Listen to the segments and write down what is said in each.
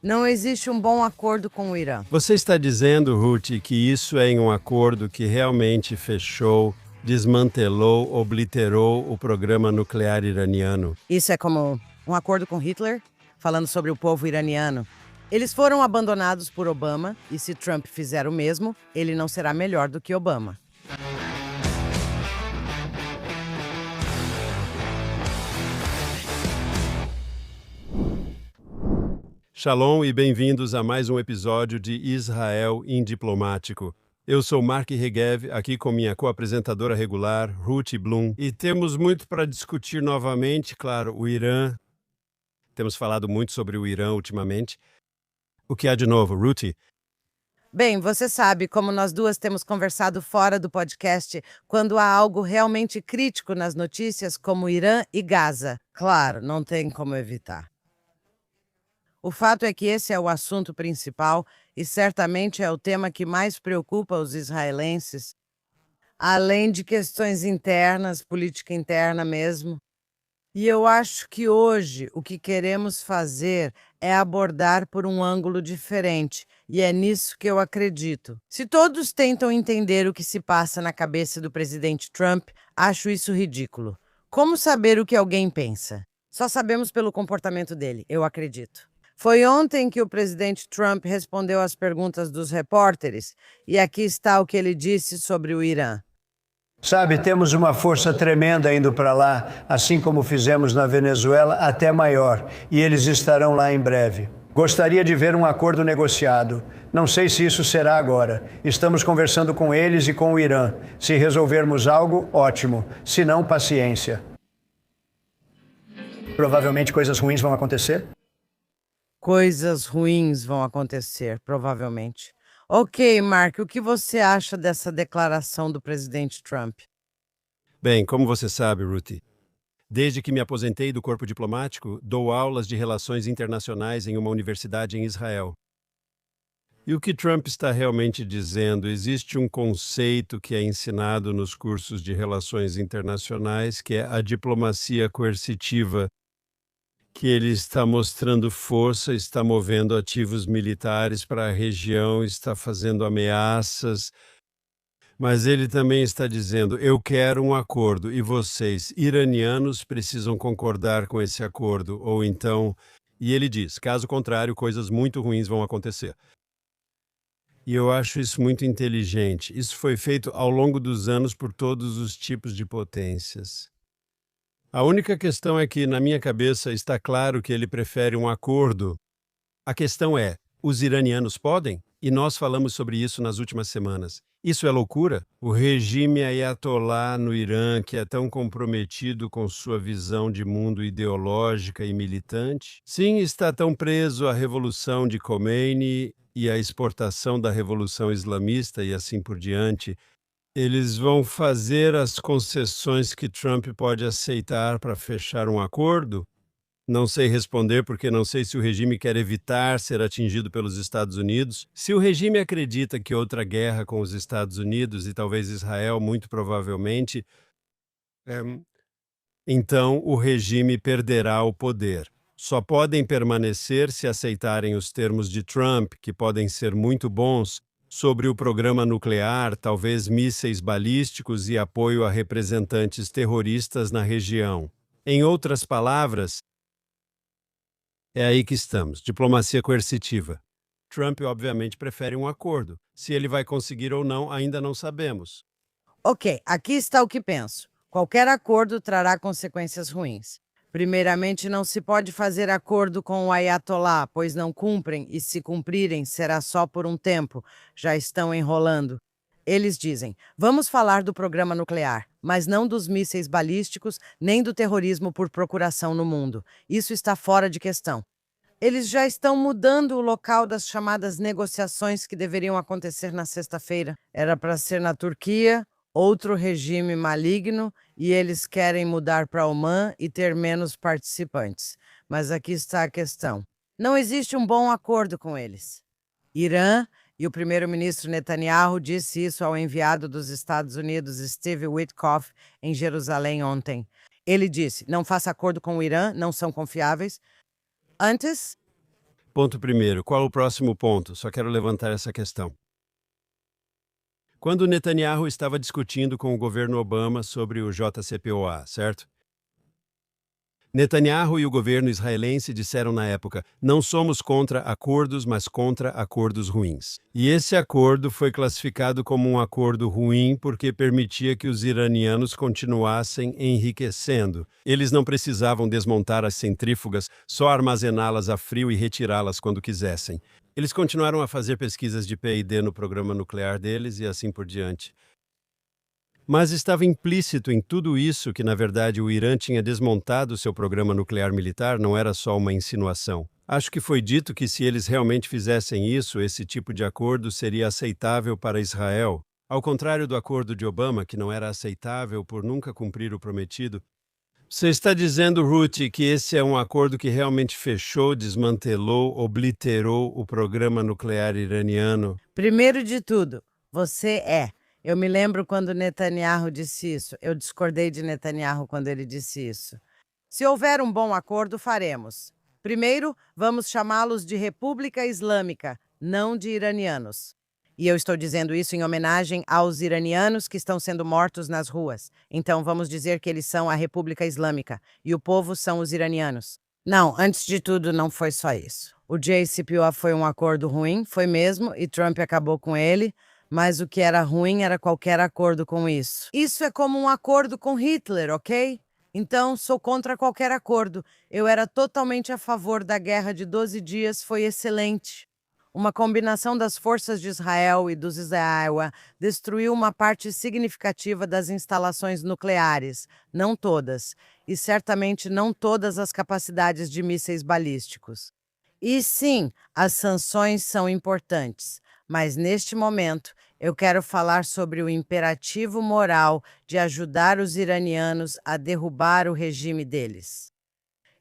Não existe um bom acordo com o Irã. Você está dizendo, Ruth, que isso é em um acordo que realmente fechou, desmantelou, obliterou o programa nuclear iraniano? Isso é como um acordo com Hitler, falando sobre o povo iraniano. Eles foram abandonados por Obama, e se Trump fizer o mesmo, ele não será melhor do que Obama. Shalom e bem-vindos a mais um episódio de Israel Indiplomático. Eu sou Mark Regev, aqui com minha co-apresentadora regular, Ruth Blum, e temos muito para discutir novamente, claro, o Irã. Temos falado muito sobre o Irã ultimamente. O que há de novo, Ruth? Bem, você sabe como nós duas temos conversado fora do podcast quando há algo realmente crítico nas notícias, como Irã e Gaza. Claro, não tem como evitar. O fato é que esse é o assunto principal e certamente é o tema que mais preocupa os israelenses, além de questões internas, política interna mesmo. E eu acho que hoje o que queremos fazer é abordar por um ângulo diferente, e é nisso que eu acredito. Se todos tentam entender o que se passa na cabeça do presidente Trump, acho isso ridículo. Como saber o que alguém pensa? Só sabemos pelo comportamento dele, eu acredito. Foi ontem que o presidente Trump respondeu às perguntas dos repórteres, e aqui está o que ele disse sobre o Irã. Sabe, temos uma força tremenda indo para lá, assim como fizemos na Venezuela, até maior, e eles estarão lá em breve. Gostaria de ver um acordo negociado. Não sei se isso será agora. Estamos conversando com eles e com o Irã. Se resolvermos algo, ótimo. Se não, paciência. Provavelmente coisas ruins vão acontecer? Coisas ruins vão acontecer, provavelmente. Ok, Mark, o que você acha dessa declaração do presidente Trump? Bem, como você sabe, Ruth, desde que me aposentei do corpo diplomático, dou aulas de relações internacionais em uma universidade em Israel. E o que Trump está realmente dizendo? Existe um conceito que é ensinado nos cursos de relações internacionais, que é a diplomacia coercitiva, que ele está mostrando força, está movendo ativos militares para a região, está fazendo ameaças, mas ele também está dizendo: eu quero um acordo e vocês, iranianos, precisam concordar com esse acordo, ou então... E ele diz, caso contrário, coisas muito ruins vão acontecer. E eu acho isso muito inteligente. Isso foi feito ao longo dos anos por todos os tipos de potências. A única questão é que, na minha cabeça, está claro que ele prefere um acordo. A questão é, os iranianos podem? E nós falamos sobre isso nas últimas semanas. Isso é loucura? O regime Ayatollah no Irã, que é tão comprometido com sua visão de mundo ideológica e militante, sim, está tão preso à revolução de Khomeini e à exportação da revolução islamista e assim por diante. Eles vão fazer as concessões que Trump pode aceitar para fechar um acordo? Não sei responder porque não sei se o regime quer evitar ser atingido pelos Estados Unidos. Se o regime acredita que outra guerra com os Estados Unidos e talvez Israel, muito provavelmente, então o regime perderá o poder. Só podem permanecer se aceitarem os termos de Trump, que podem ser muito bons, sobre o programa nuclear, talvez mísseis balísticos e apoio a representantes terroristas na região. Em outras palavras, é aí que estamos, diplomacia coercitiva. Trump, obviamente, prefere um acordo. Se ele vai conseguir ou não, ainda não sabemos. Ok, aqui está o que penso. Qualquer acordo trará consequências ruins. Primeiramente, não se pode fazer acordo com o Ayatollah, pois não cumprem, e se cumprirem, será só por um tempo. Já estão enrolando. Eles dizem, vamos falar do programa nuclear, mas não dos mísseis balísticos, nem do terrorismo por procuração no mundo. Isso está fora de questão. Eles já estão mudando o local das chamadas negociações que deveriam acontecer na sexta-feira. Era para ser na Turquia, outro regime maligno, e eles querem mudar para Omã e ter menos participantes. Mas aqui está a questão. Não existe um bom acordo com eles. Irã, e o primeiro-ministro Netanyahu disse isso ao enviado dos Estados Unidos, Steve Witkoff, em Jerusalém ontem. Ele disse, não faça acordo com o Irã, não são confiáveis. Antes, Ponto primeiro. Qual o próximo ponto? Só quero levantar essa questão. Quando Netanyahu estava discutindo com o governo Obama sobre o JCPOA, certo? Netanyahu e o governo israelense disseram na época: não somos contra acordos, mas contra acordos ruins. E esse acordo foi classificado como um acordo ruim porque permitia que os iranianos continuassem enriquecendo. Eles não precisavam desmontar as centrífugas, só armazená-las a frio e retirá-las quando quisessem. Eles continuaram a fazer pesquisas de P&D no programa nuclear deles e assim por diante. Mas estava implícito em tudo isso que, na verdade, o Irã tinha desmontado seu programa nuclear militar, não era só uma insinuação. Acho que foi dito que se eles realmente fizessem isso, esse tipo de acordo seria aceitável para Israel. Ao contrário do acordo de Obama, que não era aceitável por nunca cumprir o prometido. Você está dizendo, Ruth, que esse é um acordo que realmente fechou, desmantelou, obliterou o programa nuclear iraniano? Primeiro de tudo, você é. Eu me lembro quando Netanyahu disse isso. Eu discordei de Netanyahu quando ele disse isso. Se houver um bom acordo, faremos. Primeiro, vamos chamá-los de República Islâmica, não de iranianos. E eu estou dizendo isso em homenagem aos iranianos que estão sendo mortos nas ruas. Então vamos dizer que eles são a República Islâmica e o povo são os iranianos. Não, antes de tudo, não foi só isso. O JCPOA foi um acordo ruim, foi mesmo, e Trump acabou com ele. Mas o que era ruim era qualquer acordo com isso. Isso é como um acordo com Hitler, ok? Então, sou contra qualquer acordo. Eu era totalmente a favor da Guerra de 12 Dias, foi excelente. Uma combinação das forças de Israel e dos Iowa destruiu uma parte significativa das instalações nucleares, não todas, e certamente não todas as capacidades de mísseis balísticos. E sim, as sanções são importantes. Mas, neste momento, eu quero falar sobre o imperativo moral de ajudar os iranianos a derrubar o regime deles.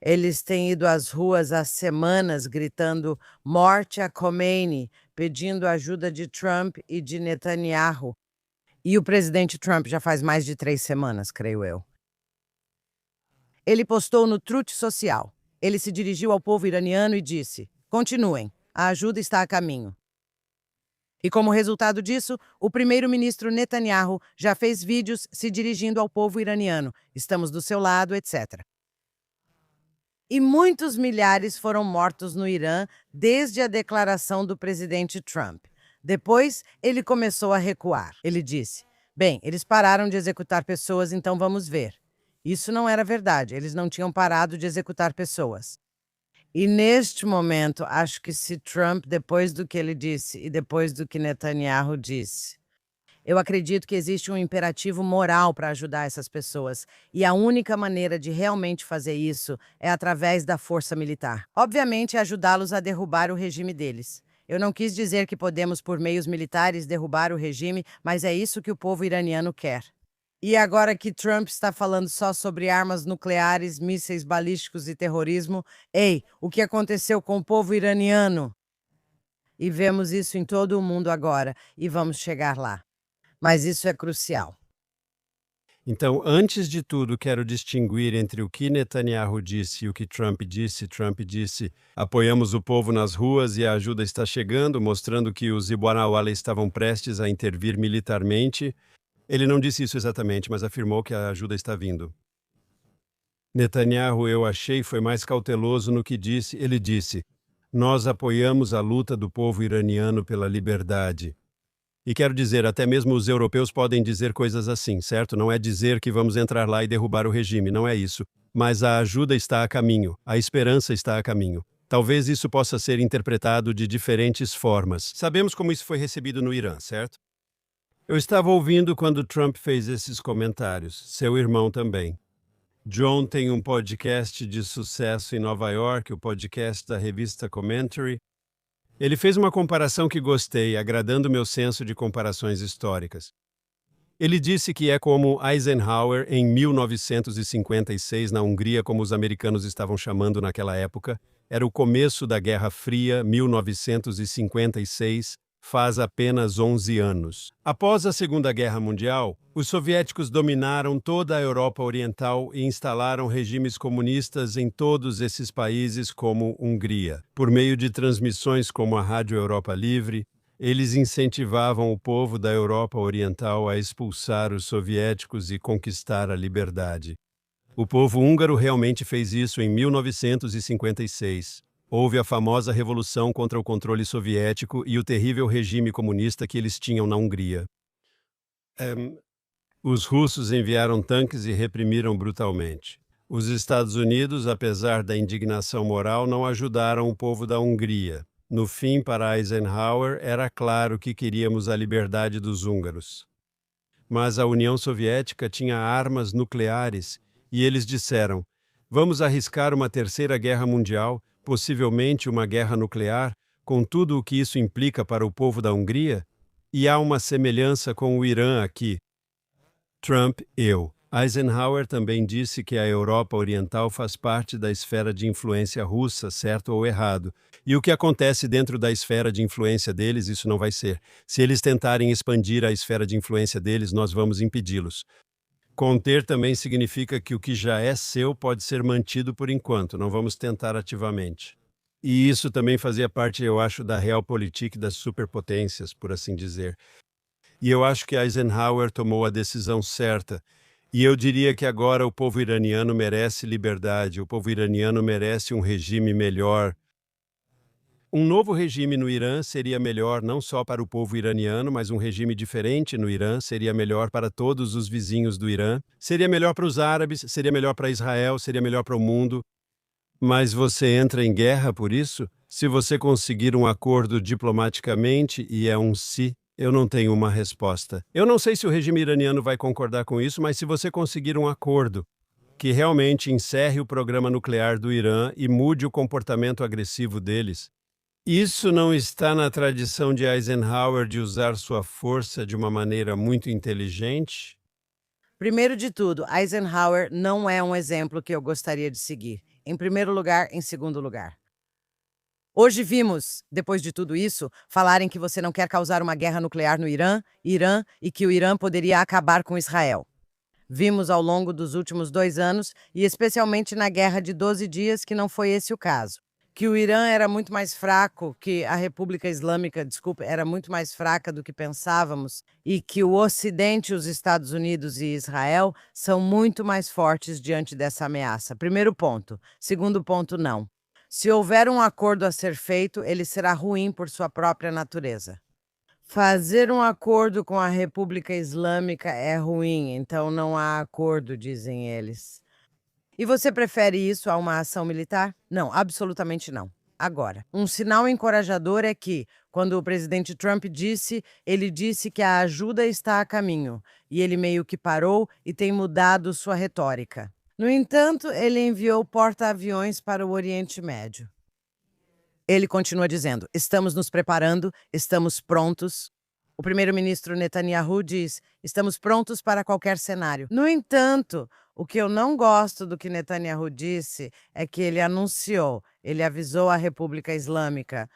Eles têm ido às ruas há semanas gritando "Morte a Khomeini", pedindo ajuda de Trump e de Netanyahu. E o presidente Trump já faz mais de 3 semanas, creio eu. Ele postou no Truth Social. Ele se dirigiu ao povo iraniano e disse: continuem, a ajuda está a caminho. E como resultado disso, o primeiro-ministro Netanyahu já fez vídeos se dirigindo ao povo iraniano. Estamos do seu lado, etc. E muitos milhares foram mortos no Irã desde a declaração do presidente Trump. Depois, ele começou a recuar. Ele disse: bem, eles pararam de executar pessoas, então vamos ver. Isso não era verdade, eles não tinham parado de executar pessoas. E neste momento, acho que se Trump, depois do que ele disse e depois do que Netanyahu disse, eu acredito que existe um imperativo moral para ajudar essas pessoas. E a única maneira de realmente fazer isso é através da força militar. Obviamente, ajudá-los a derrubar o regime deles. Eu não quis dizer que podemos, por meios militares, derrubar o regime, mas é isso que o povo iraniano quer. E agora que Trump está falando só sobre armas nucleares, mísseis balísticos e terrorismo, ei, o que aconteceu com o povo iraniano? E vemos isso em todo o mundo agora, e vamos chegar lá. Mas isso é crucial. Então, antes de tudo, quero distinguir entre o que Netanyahu disse e o que Trump disse. Trump disse: apoiamos o povo nas ruas e a ajuda está chegando, mostrando que os Hezbollah estavam prestes a intervir militarmente. Ele não disse isso exatamente, mas afirmou que a ajuda está vindo. Netanyahu, eu achei, foi mais cauteloso no que disse. Ele disse: nós apoiamos a luta do povo iraniano pela liberdade. E quero dizer, até mesmo os europeus podem dizer coisas assim, certo? Não é dizer que vamos entrar lá e derrubar o regime, não é isso. Mas a ajuda está a caminho, a esperança está a caminho. Talvez isso possa ser interpretado de diferentes formas. Sabemos como isso foi recebido no Irã, certo? Eu estava ouvindo quando Trump fez esses comentários, seu irmão também. John tem um podcast de sucesso em Nova York, o podcast da revista Commentary. Ele fez uma comparação que gostei, agradando meu senso de comparações históricas. Ele disse que é como Eisenhower em 1956 na Hungria, como os americanos estavam chamando naquela época. Era o começo da Guerra Fria, 1956, faz apenas 11 anos. Após a Segunda Guerra Mundial, os soviéticos dominaram toda a Europa Oriental e instalaram regimes comunistas em todos esses países, como Hungria. Por meio de transmissões como a Rádio Europa Livre, eles incentivavam o povo da Europa Oriental a expulsar os soviéticos e conquistar a liberdade. O povo húngaro realmente fez isso em 1956. Houve a famosa revolução contra o controle soviético e o terrível regime comunista que eles tinham na Hungria. Os russos enviaram tanques e reprimiram brutalmente. Os Estados Unidos, apesar da indignação moral, não ajudaram o povo da Hungria. No fim, para Eisenhower, era claro que queríamos a liberdade dos húngaros. Mas a União Soviética tinha armas nucleares e eles disseram: vamos arriscar uma terceira guerra mundial, possivelmente uma guerra nuclear, com tudo o que isso implica para o povo da Hungria? E há uma semelhança com o Irã aqui. Trump, Eisenhower também disse que a Europa Oriental faz parte da esfera de influência russa, certo ou errado. E o que acontece dentro da esfera de influência deles, isso não vai ser. Se eles tentarem expandir a esfera de influência deles, nós vamos impedi-los. Conter também significa que o que já é seu pode ser mantido por enquanto, não vamos tentar ativamente. E isso também fazia parte, eu acho, da realpolitik das superpotências, por assim dizer. E eu acho que Eisenhower tomou a decisão certa. E eu diria que agora o povo iraniano merece liberdade, o povo iraniano merece um regime melhor. Um novo regime no Irã seria melhor não só para o povo iraniano, mas um regime diferente no Irã seria melhor para todos os vizinhos do Irã, seria melhor para os árabes, seria melhor para Israel, seria melhor para o mundo. Mas você entra em guerra por isso? Se você conseguir um acordo diplomaticamente e é um se, eu não tenho uma resposta. Eu não sei se o regime iraniano vai concordar com isso, mas se você conseguir um acordo que realmente encerre o programa nuclear do Irã e mude o comportamento agressivo deles, isso não está na tradição de Eisenhower de usar sua força de uma maneira muito inteligente? Primeiro de tudo, Eisenhower não é um exemplo que eu gostaria de seguir. Em primeiro lugar, em segundo lugar. Hoje vimos, depois de tudo isso, falarem que você não quer causar uma guerra nuclear no Irã e que o Irã poderia acabar com Israel. Vimos ao longo dos últimos 2 anos, e especialmente na Guerra de 12 Dias, que não foi esse o caso. Que o Irã era muito mais fraco, que a República Islâmica, era muito mais fraca do que pensávamos, e que o Ocidente, os Estados Unidos e Israel são muito mais fortes diante dessa ameaça. Primeiro ponto. Segundo ponto, não. Se houver um acordo a ser feito, ele será ruim por sua própria natureza. Fazer um acordo com a República Islâmica é ruim, então não há acordo, dizem eles. E você prefere isso a uma ação militar? Não, absolutamente não. Agora, um sinal encorajador é que, quando o presidente Trump ele disse que a ajuda está a caminho, e ele meio que parou e tem mudado sua retórica. No entanto, ele enviou porta-aviões para o Oriente Médio. Ele continua dizendo: estamos nos preparando, estamos prontos. O primeiro-ministro Netanyahu diz: estamos prontos para qualquer cenário. No entanto, o que eu não gosto do que Netanyahu disse é que ele avisou a República Islâmica: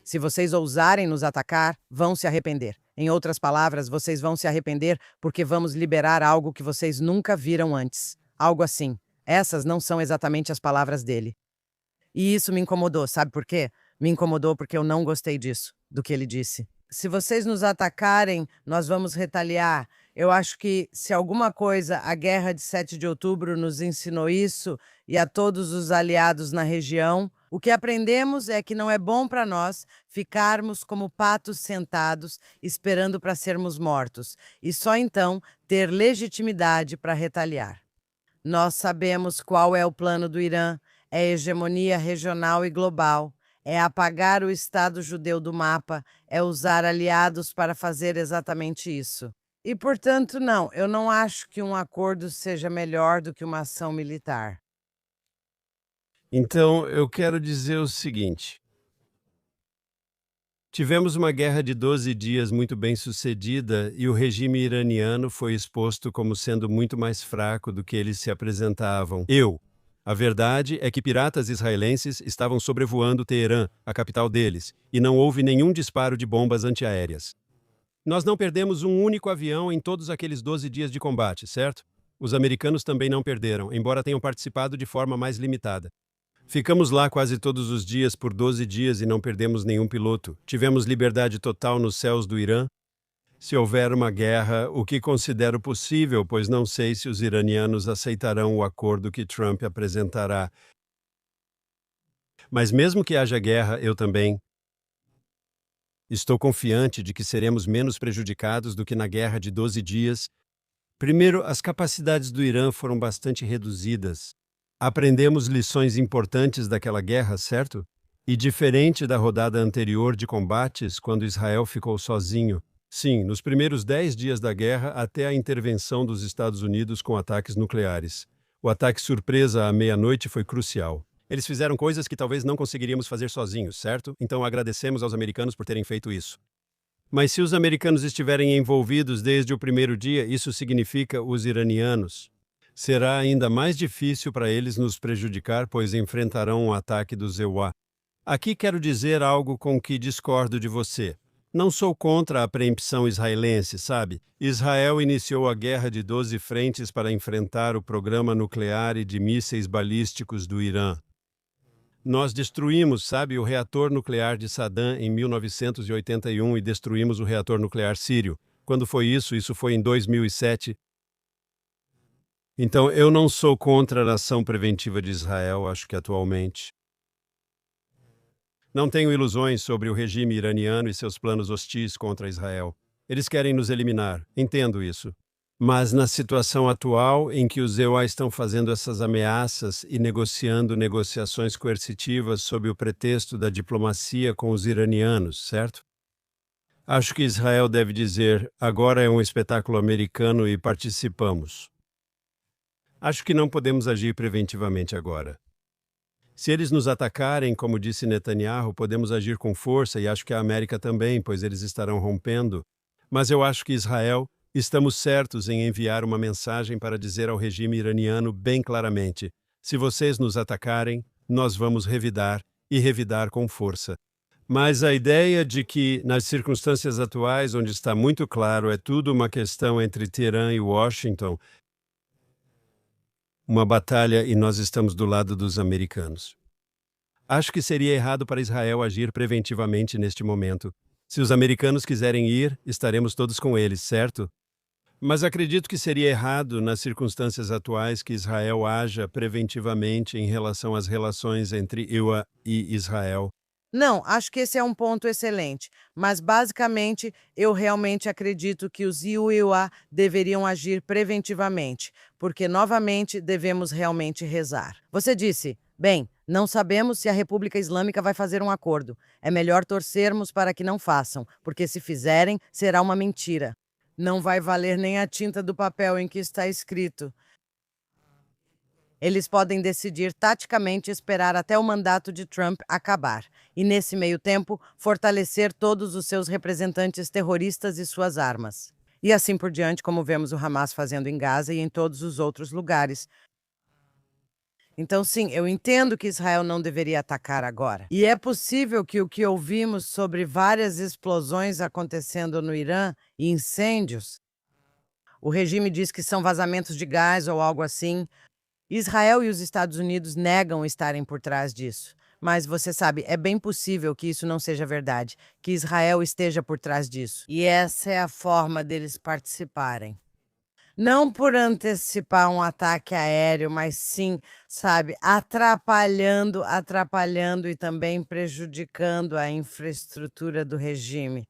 se vocês ousarem nos atacar, vão se arrepender. Em outras palavras, vocês vão se arrepender porque vamos liberar algo que vocês nunca viram antes. Algo assim. Essas não são exatamente as palavras dele. E isso me incomodou, sabe por quê? Me incomodou porque eu não gostei disso, do que ele disse. Se vocês nos atacarem, nós vamos retaliar. Eu acho que, se alguma coisa, a guerra de 7 de outubro nos ensinou isso, e a todos os aliados na região, o que aprendemos é que não é bom para nós ficarmos como patos sentados, esperando para sermos mortos, e só então ter legitimidade para retaliar. Nós sabemos qual é o plano do Irã: é hegemonia regional e global. É apagar o Estado judeu do mapa, é usar aliados para fazer exatamente isso. E, portanto, não, eu não acho que um acordo seja melhor do que uma ação militar. Então, eu quero dizer o seguinte. Tivemos uma guerra de 12 dias muito bem sucedida e o regime iraniano foi exposto como sendo muito mais fraco do que eles se apresentavam. A verdade é que piratas israelenses estavam sobrevoando Teherã, a capital deles, e não houve nenhum disparo de bombas antiaéreas. Nós não perdemos um único avião em todos aqueles 12 dias de combate, certo? Os americanos também não perderam, embora tenham participado de forma mais limitada. Ficamos lá quase todos os dias por 12 dias e não perdemos nenhum piloto. Tivemos liberdade total nos céus do Irã. Se houver uma guerra, o que considero possível, pois não sei se os iranianos aceitarão o acordo que Trump apresentará. Mas mesmo que haja guerra, eu também estou confiante de que seremos menos prejudicados do que na guerra de 12 dias. Primeiro, as capacidades do Irã foram bastante reduzidas. Aprendemos lições importantes daquela guerra, certo? E diferente da rodada anterior de combates, quando Israel ficou sozinho. Sim, nos primeiros 10 dias da guerra, até a intervenção dos Estados Unidos com ataques nucleares. O ataque surpresa à meia-noite foi crucial. Eles fizeram coisas que talvez não conseguiríamos fazer sozinhos, certo? Então agradecemos aos americanos por terem feito isso. Mas se os americanos estiverem envolvidos desde o primeiro dia, isso significa os iranianos. Será ainda mais difícil para eles nos prejudicar, pois enfrentarão um ataque do EUA. Aqui quero dizer algo com que discordo de você. Não sou contra a preempção israelense, sabe? Israel iniciou a guerra de 12 frentes para enfrentar o programa nuclear e de mísseis balísticos do Irã. Nós destruímos, sabe, o reator nuclear de Saddam em 1981 e destruímos o reator nuclear sírio. Quando foi isso? Isso foi em 2007. Então, eu não sou contra a ação preventiva de Israel, acho que atualmente. Não tenho ilusões sobre o regime iraniano e seus planos hostis contra Israel. Eles querem nos eliminar, entendo isso. Mas na situação atual, em que os EUA estão fazendo essas ameaças e negociando negociações coercitivas sob o pretexto da diplomacia com os iranianos, certo? Acho que Israel deve dizer, agora é um espetáculo americano e participamos. Acho que não podemos agir preventivamente agora. Se eles nos atacarem, como disse Netanyahu, podemos agir com força e acho que a América também, pois eles estarão rompendo. Mas eu acho que Israel, estamos certos em enviar uma mensagem para dizer ao regime iraniano bem claramente: se vocês nos atacarem, nós vamos revidar e revidar com força. Mas a ideia de que, nas circunstâncias atuais, onde está muito claro, é tudo uma questão entre Teherã e Washington, uma batalha e nós estamos do lado dos americanos. Acho que seria errado para Israel agir preventivamente neste momento. Se os americanos quiserem ir, estaremos todos com eles, certo? Mas acredito que seria errado, nas circunstâncias atuais, que Israel haja preventivamente em relação às relações entre EUA e Israel. Não, acho que esse é um ponto excelente, mas basicamente eu realmente acredito que os IUA deveriam agir preventivamente, porque novamente devemos realmente rezar. Você disse, bem, não sabemos se a República Islâmica vai fazer um acordo. É melhor torcermos para que não façam, porque se fizerem, será uma mentira. Não vai valer nem a tinta do papel em que está escrito. Eles podem decidir taticamente esperar até o mandato de Trump acabar e, nesse meio tempo, fortalecer todos os seus representantes terroristas e suas armas. E assim por diante, como vemos o Hamas fazendo em Gaza e em todos os outros lugares. Então, sim, eu entendo que Israel não deveria atacar agora. E é possível que o que ouvimos sobre várias explosões acontecendo no Irã e incêndios, o regime diz que são vazamentos de gás ou algo assim. Israel e os Estados Unidos negam estarem por trás disso. Mas você sabe, é bem possível que isso não seja verdade, que Israel esteja por trás disso. E essa é a forma deles participarem. Não por antecipar um ataque aéreo, mas sim, sabe, atrapalhando e também prejudicando a infraestrutura do regime.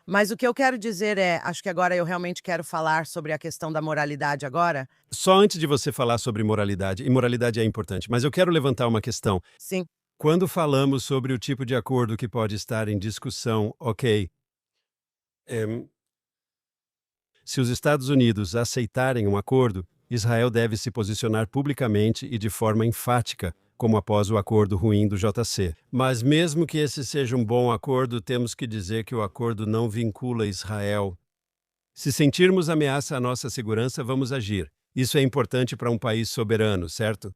Mas o que eu quero dizer é, acho que agora eu realmente quero falar sobre a questão da moralidade agora. Só antes de você falar sobre moralidade, e moralidade é importante, mas eu quero levantar uma questão. Sim. Quando falamos sobre o tipo de acordo que pode estar em discussão, ok. Se os Estados Unidos aceitarem um acordo, Israel deve se posicionar publicamente e de forma enfática, como após o acordo ruim do JC. Mas mesmo que esse seja um bom acordo, temos que dizer que o acordo não vincula Israel. Se sentirmos ameaça à nossa segurança, vamos agir. Isso é importante para um país soberano, certo?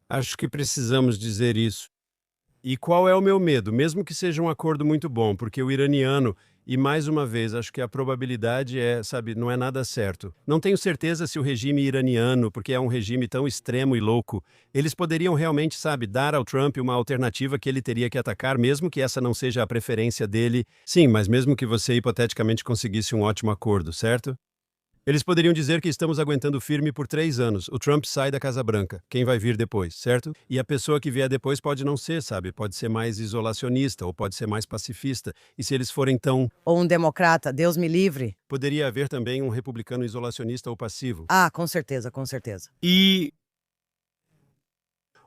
Acho que precisamos dizer isso. E qual é o meu medo? Mesmo que seja um acordo muito bom, porque o iraniano, e mais uma vez, acho que a probabilidade sabe, não é nada certo. Não tenho certeza se o regime iraniano, porque é um regime tão extremo e louco, eles poderiam realmente, sabe, dar ao Trump uma alternativa que ele teria que atacar, mesmo que essa não seja a preferência dele. Sim, mas mesmo que você hipoteticamente conseguisse um ótimo acordo, certo? Eles poderiam dizer que estamos aguentando firme por 3 anos. O Trump sai da Casa Branca. Quem vai vir depois, certo? E a pessoa que vier depois pode não ser, sabe? Pode ser mais isolacionista ou pode ser mais pacifista. E se eles forem tão... Ou um democrata, Deus me livre. Poderia haver também um republicano isolacionista ou passivo. Ah, com certeza, com certeza. E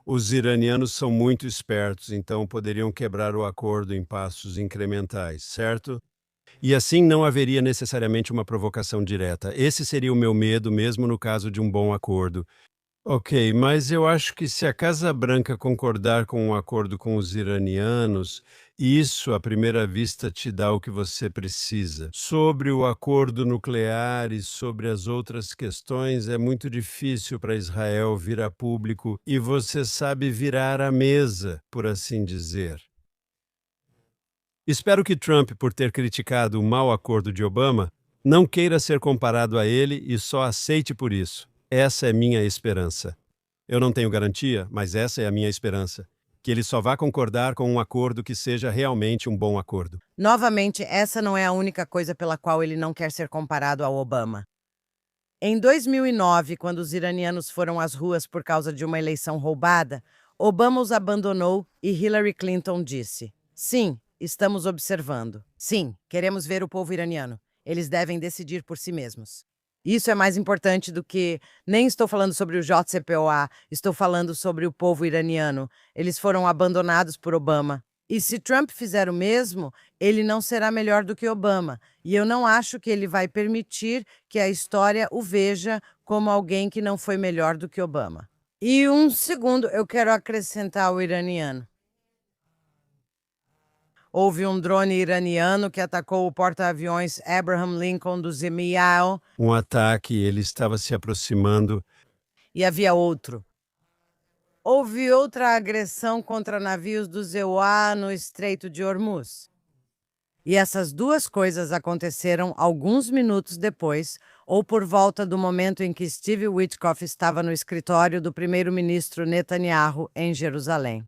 os iranianos são muito espertos, então poderiam quebrar o acordo em passos incrementais, certo? E assim não haveria necessariamente uma provocação direta. Esse seria o meu medo, mesmo no caso de um bom acordo. Ok, mas eu acho que se a Casa Branca concordar com um acordo com os iranianos, isso, à primeira vista, te dá o que você precisa. Sobre o acordo nuclear e sobre as outras questões, é muito difícil para Israel vir a público e você sabe virar a mesa, por assim dizer. Espero que Trump, por ter criticado o mau acordo de Obama, não queira ser comparado a ele e só aceite por isso. Essa é minha esperança. Eu não tenho garantia, mas essa é a minha esperança. Que ele só vá concordar com um acordo que seja realmente um bom acordo. Novamente, essa não é a única coisa pela qual ele não quer ser comparado ao Obama. Em 2009, quando os iranianos foram às ruas por causa de uma eleição roubada, Obama os abandonou e Hillary Clinton disse: "Sim, estamos observando. Sim, queremos ver o povo iraniano. Eles devem decidir por si mesmos." Isso é mais importante do que... Nem estou falando sobre o JCPOA, estou falando sobre o povo iraniano. Eles foram abandonados por Obama. E se Trump fizer o mesmo, ele não será melhor do que Obama. E eu não acho que ele vai permitir que a história o veja como alguém que não foi melhor do que Obama. E um segundo, eu quero acrescentar o iraniano. Houve um drone iraniano que atacou o porta-aviões Abraham Lincoln do Zemial. Um ataque, ele estava se aproximando. E havia outro. Houve outra agressão contra navios do ZEUA no Estreito de Hormuz. E essas duas coisas aconteceram alguns minutos depois, ou por volta do momento em que Steve Witkoff estava no escritório do primeiro-ministro Netanyahu em Jerusalém.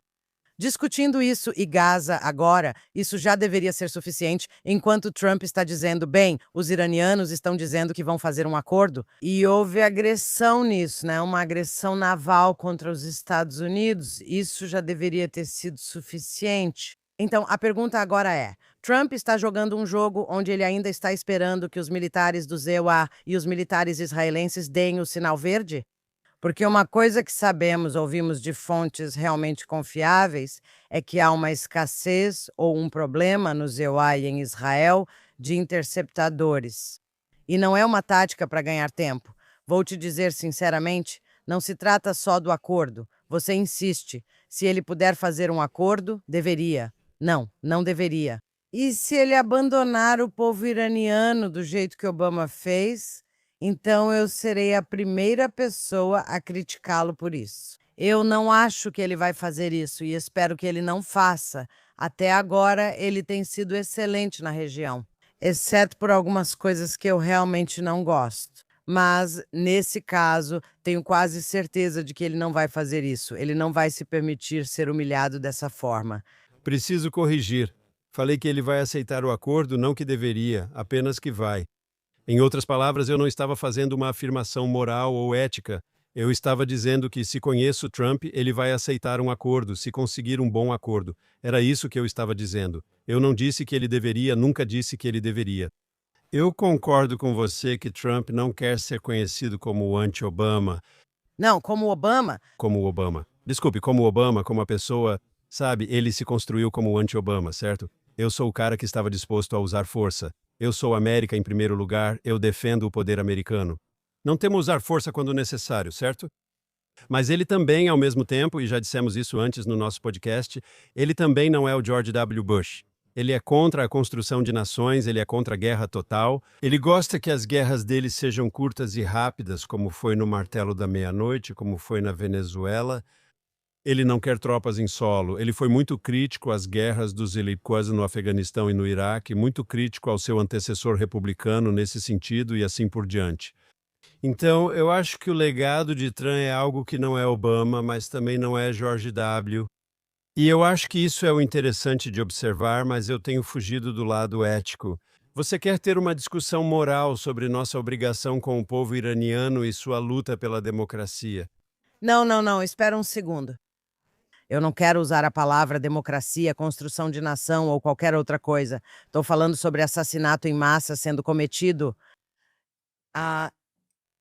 Discutindo isso e Gaza agora, isso já deveria ser suficiente, enquanto Trump está dizendo, bem, os iranianos estão dizendo que vão fazer um acordo, e houve agressão nisso, né? Uma agressão naval contra os Estados Unidos, isso já deveria ter sido suficiente. Então, a pergunta agora é, Trump está jogando um jogo onde ele ainda está esperando que os militares do ZEUA e os militares israelenses deem o sinal verde? Porque uma coisa que sabemos, ouvimos de fontes realmente confiáveis, é que há uma escassez ou um problema no ZEUA e em Israel de interceptadores. E não é uma tática para ganhar tempo. Vou te dizer sinceramente, não se trata só do acordo. Você insiste. Se ele puder fazer um acordo, deveria. Não, não deveria. E se ele abandonar o povo iraniano do jeito que Obama fez... Então eu serei a primeira pessoa a criticá-lo por isso. Eu não acho que ele vai fazer isso e espero que ele não faça. Até agora ele tem sido excelente na região, exceto por algumas coisas que eu realmente não gosto. Mas, nesse caso, tenho quase certeza de que ele não vai fazer isso. Ele não vai se permitir ser humilhado dessa forma. Preciso corrigir. Falei que ele vai aceitar o acordo, não que deveria, apenas que vai. Em outras palavras, eu não estava fazendo uma afirmação moral ou ética. Eu estava dizendo que, se conheço Trump, ele vai aceitar um acordo, se conseguir um bom acordo. Era isso que eu estava dizendo. Eu não disse que ele deveria, nunca disse que ele deveria. Eu concordo com você que Trump não quer ser conhecido como anti-Obama. Não, como Obama? Como Obama. Desculpe, como Obama, como a pessoa... Sabe, ele se construiu como anti-Obama, certo? Eu sou o cara que estava disposto a usar força. Eu sou América em primeiro lugar, eu defendo o poder americano. Não temos usar força quando necessário, certo? Mas ele também, ao mesmo tempo, e já dissemos isso antes no nosso podcast, ele também não é o George W. Bush. Ele é contra a construção de nações, ele é contra a guerra total. Ele gosta que as guerras dele sejam curtas e rápidas, como foi no Martelo da Meia-Noite, como foi na Venezuela. Ele não quer tropas em solo. Ele foi muito crítico às guerras dos Iliquas no Afeganistão e no Iraque, muito crítico ao seu antecessor republicano nesse sentido e assim por diante. Então, eu acho que o legado de Trump é algo que não é Obama, mas também não é George W. E eu acho que isso é o interessante de observar, mas eu tenho fugido do lado ético. Você quer ter uma discussão moral sobre nossa obrigação com o povo iraniano e sua luta pela democracia. Não, não, não, espera um segundo. Eu não quero usar a palavra democracia, construção de nação ou qualquer outra coisa. Estou falando sobre assassinato em massa sendo cometido ah,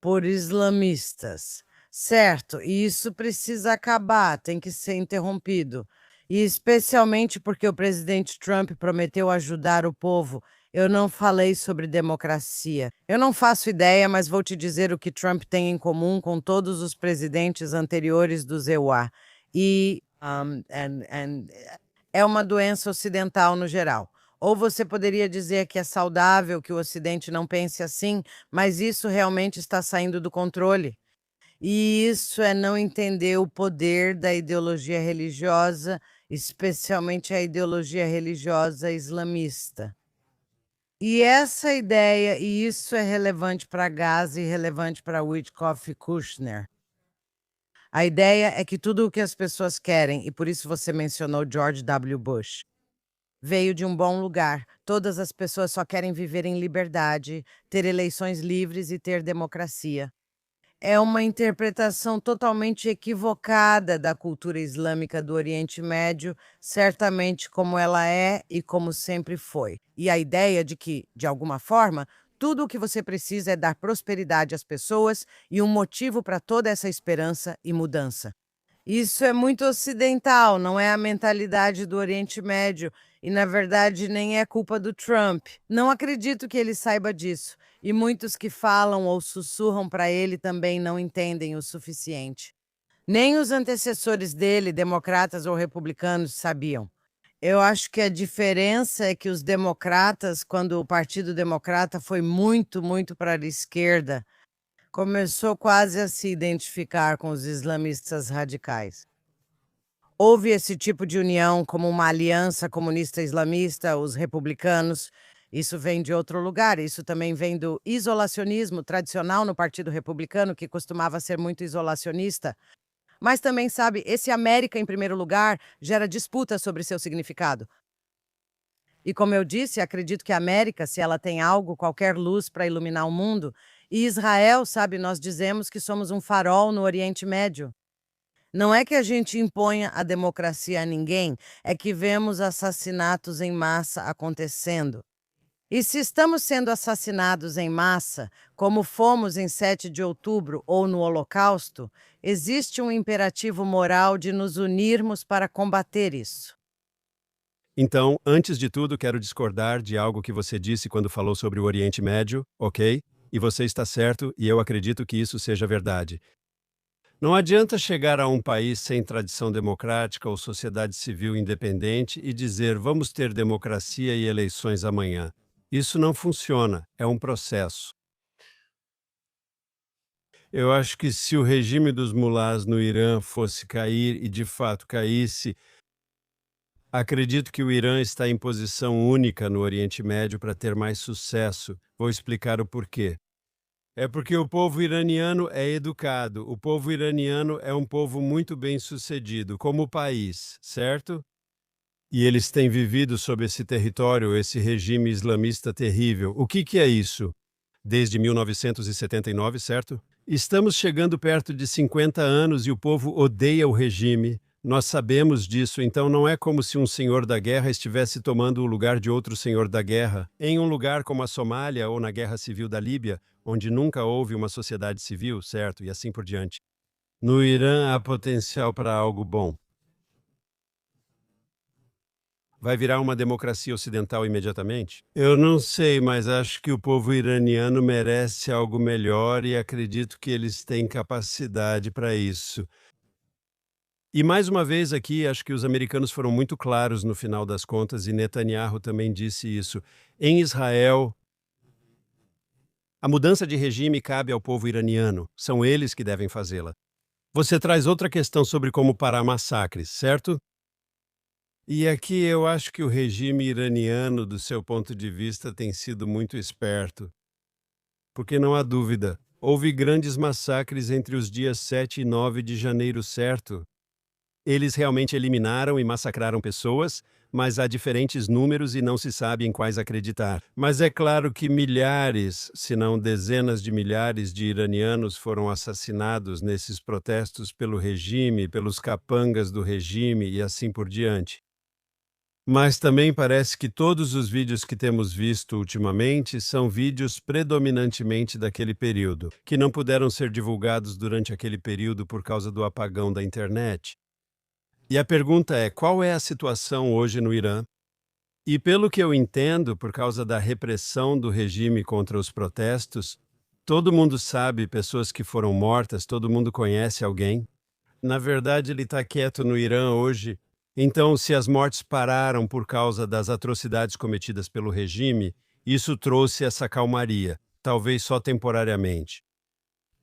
por islamistas. Certo, e isso precisa acabar, tem que ser interrompido. E especialmente porque o presidente Trump prometeu ajudar o povo. Eu não falei sobre democracia. Eu não faço ideia, mas vou te dizer o que Trump tem em comum com todos os presidentes anteriores do EUA. E é uma doença ocidental no geral. Ou você poderia dizer que é saudável que o Ocidente não pense assim, mas isso realmente está saindo do controle. E isso é não entender o poder da ideologia religiosa, especialmente a ideologia religiosa islamista. E essa ideia, e isso é relevante para Gaza e relevante para Witkoff e Kushner. A ideia é que tudo o que as pessoas querem, e por isso você mencionou George W. Bush, veio de um bom lugar. Todas as pessoas só querem viver em liberdade, ter eleições livres e ter democracia. É uma interpretação totalmente equivocada da cultura islâmica do Oriente Médio, certamente como ela é e como sempre foi. E a ideia de que, de alguma forma, tudo o que você precisa é dar prosperidade às pessoas e um motivo para toda essa esperança e mudança. Isso é muito ocidental, não é a mentalidade do Oriente Médio e, na verdade, nem é culpa do Trump. Não acredito que ele saiba disso. E muitos que falam ou sussurram para ele também não entendem o suficiente. Nem os antecessores dele, democratas ou republicanos, sabiam. Eu acho que a diferença é que os democratas, quando o Partido Democrata foi muito, muito para a esquerda, começou quase a se identificar com os islamistas radicais. Houve esse tipo de união como uma aliança comunista islamista, os republicanos. Isso vem de outro lugar, isso também vem do isolacionismo tradicional no Partido Republicano, que costumava ser muito isolacionista. Mas também, sabe, esse América em primeiro lugar gera disputa sobre seu significado. E como eu disse, acredito que a América, se ela tem algo, qualquer luz para iluminar o mundo, e Israel, sabe, nós dizemos que somos um farol no Oriente Médio. Não é que a gente imponha a democracia a ninguém, é que vemos assassinatos em massa acontecendo. E se estamos sendo assassinados em massa, como fomos em 7 de outubro ou no Holocausto, existe um imperativo moral de nos unirmos para combater isso. Então, antes de tudo, quero discordar de algo que você disse quando falou sobre o Oriente Médio, ok? E você está certo, e eu acredito que isso seja verdade. Não adianta chegar a um país sem tradição democrática ou sociedade civil independente e dizer vamos ter democracia e eleições amanhã. Isso não funciona, é um processo. Eu acho que se o regime dos mulás no Irã fosse cair e de fato caísse, acredito que o Irã está em posição única no Oriente Médio para ter mais sucesso. Vou explicar o porquê. É porque o povo iraniano é educado, o povo iraniano é um povo muito bem-sucedido como país, certo? E eles têm vivido sob esse território, esse regime islamista terrível. O que é isso? Desde 1979, certo? Estamos chegando perto de 50 anos e o povo odeia o regime. Nós sabemos disso, então não é como se um senhor da guerra estivesse tomando o lugar de outro senhor da guerra. Em um lugar como a Somália ou na Guerra Civil da Líbia, onde nunca houve uma sociedade civil, certo? E assim por diante. No Irã há potencial para algo bom. Vai virar uma democracia ocidental imediatamente? Eu não sei, mas acho que o povo iraniano merece algo melhor e acredito que eles têm capacidade para isso. E mais uma vez aqui, acho que os americanos foram muito claros no final das contas, e Netanyahu também disse isso. Em Israel, a mudança de regime cabe ao povo iraniano, são eles que devem fazê-la. Você traz outra questão sobre como parar massacres, certo? E aqui eu acho que o regime iraniano, do seu ponto de vista, tem sido muito esperto. Porque não há dúvida, houve grandes massacres entre os dias 7 e 9 de janeiro, certo? Eles realmente eliminaram e massacraram pessoas, mas há diferentes números e não se sabe em quais acreditar. Mas é claro que milhares, se não dezenas de milhares de iranianos foram assassinados nesses protestos pelo regime, pelos capangas do regime e assim por diante. Mas também parece que todos os vídeos que temos visto ultimamente são vídeos predominantemente daquele período, que não puderam ser divulgados durante aquele período por causa do apagão da internet. E a pergunta é, qual é a situação hoje no Irã? E pelo que eu entendo, por causa da repressão do regime contra os protestos, todo mundo sabe pessoas que foram mortas, todo mundo conhece alguém. Na verdade, ele está quieto no Irã hoje. Então, se as mortes pararam por causa das atrocidades cometidas pelo regime, isso trouxe essa calmaria, talvez só temporariamente.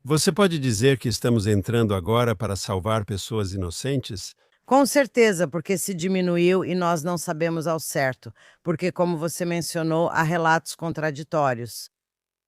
Você pode dizer que estamos entrando agora para salvar pessoas inocentes? Com certeza, porque se diminuiu e nós não sabemos ao certo, porque, como você mencionou, há relatos contraditórios.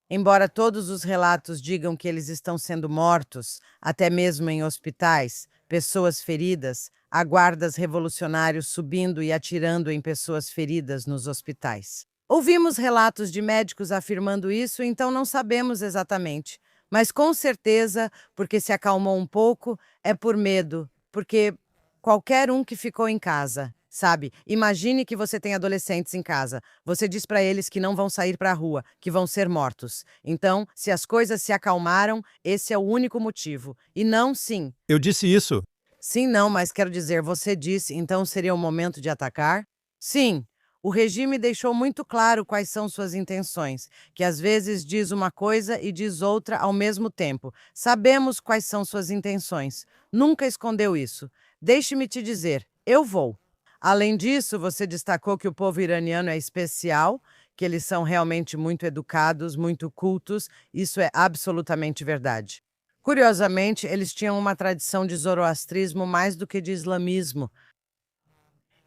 Embora todos os relatos digam que eles estão sendo mortos, até mesmo em hospitais, pessoas feridas, há guardas revolucionários subindo e atirando em pessoas feridas nos hospitais. Ouvimos relatos de médicos afirmando isso, então não sabemos exatamente. Mas com certeza, porque se acalmou um pouco, é por medo, porque qualquer um que ficou em casa, sabe? Imagine que você tem adolescentes em casa. Você diz para eles que não vão sair para a rua, que vão ser mortos. Então, se as coisas se acalmaram, esse é o único motivo. E não, sim. Eu disse isso. Sim, não, mas quero dizer, você disse, então seria o momento de atacar? Sim. O regime deixou muito claro quais são suas intenções, que às vezes diz uma coisa e diz outra ao mesmo tempo. Sabemos quais são suas intenções. Nunca escondeu isso. Deixe-me te dizer, eu vou. Além disso, você destacou que o povo iraniano é especial, que eles são realmente muito educados, muito cultos. Isso é absolutamente verdade. Curiosamente, eles tinham uma tradição de zoroastrismo mais do que de islamismo.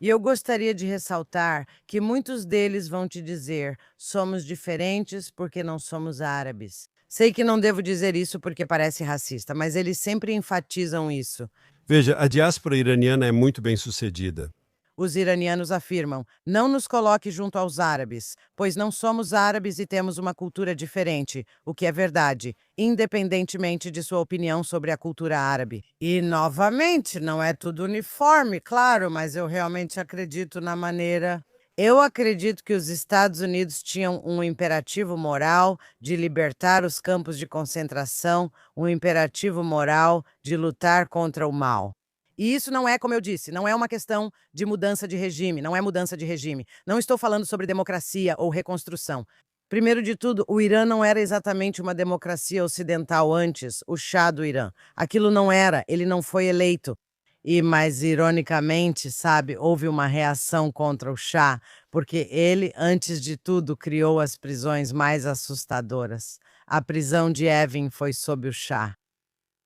E eu gostaria de ressaltar que muitos deles vão te dizer: somos diferentes porque não somos árabes. Sei que não devo dizer isso porque parece racista, mas eles sempre enfatizam isso. Veja, a diáspora iraniana é muito bem-sucedida. Os iranianos afirmam: não nos coloque junto aos árabes, pois não somos árabes e temos uma cultura diferente, o que é verdade, independentemente de sua opinião sobre a cultura árabe. E, novamente, não é tudo uniforme, claro, mas eu realmente acredito na maneira. Eu acredito que os Estados Unidos tinham um imperativo moral de libertar os campos de concentração, um imperativo moral de lutar contra o mal. E isso não é, como eu disse, não é uma questão de mudança de regime, não é mudança de regime. Não estou falando sobre democracia ou reconstrução. Primeiro de tudo, o Irã não era exatamente uma democracia ocidental antes, o Shah do Irã. Aquilo não era, ele não foi eleito. E, mais ironicamente, sabe, houve uma reação contra o Shah, porque ele, antes de tudo, criou as prisões mais assustadoras. A prisão de Evin foi sob o Shah.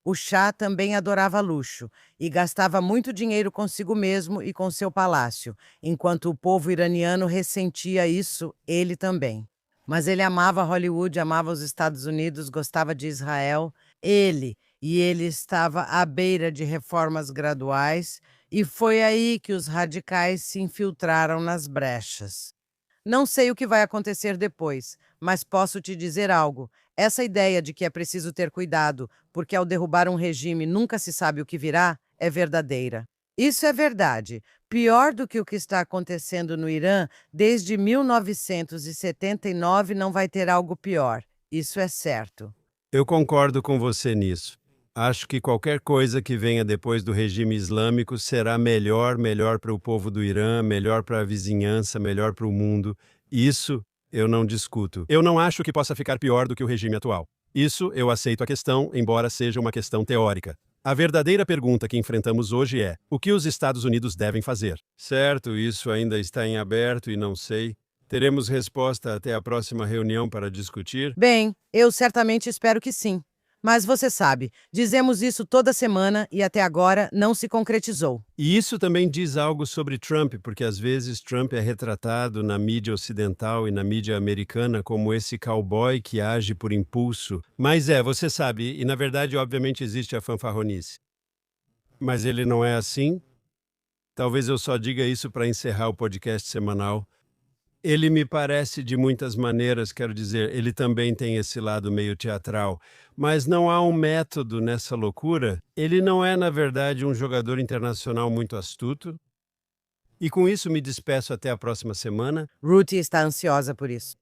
O Shah também adorava luxo e gastava muito dinheiro consigo mesmo e com seu palácio, enquanto o povo iraniano ressentia isso, ele também. Mas ele amava Hollywood, amava os Estados Unidos, gostava de Israel. Ele estava à beira de reformas graduais, e foi aí que os radicais se infiltraram nas brechas. Não sei o que vai acontecer depois, mas posso te dizer algo. Essa ideia de que é preciso ter cuidado, porque ao derrubar um regime nunca se sabe o que virá, é verdadeira. Isso é verdade. Pior do que o que está acontecendo no Irã, desde 1979 não vai ter algo pior. Isso é certo. Eu concordo com você nisso. Acho que qualquer coisa que venha depois do regime islâmico será melhor para o povo do Irã, melhor para a vizinhança, melhor para o mundo. Isso eu não discuto. Eu não acho que possa ficar pior do que o regime atual. Isso eu aceito a questão, embora seja uma questão teórica. A verdadeira pergunta que enfrentamos hoje é: o que os Estados Unidos devem fazer? Certo, isso ainda está em aberto e não sei. Teremos resposta até a próxima reunião para discutir? Bem, eu certamente espero que sim. Mas você sabe, dizemos isso toda semana e até agora não se concretizou. E isso também diz algo sobre Trump, porque às vezes Trump é retratado na mídia ocidental e na mídia americana como esse cowboy que age por impulso. Mas você sabe, e na verdade, obviamente, existe a fanfarronice. Mas ele não é assim? Talvez eu só diga isso para encerrar o podcast semanal. Ele me parece de muitas maneiras, quero dizer, ele também tem esse lado meio teatral, mas não há um método nessa loucura. Ele não é, na verdade, um jogador internacional muito astuto. E com isso me despeço até a próxima semana. Ruthie está ansiosa por isso.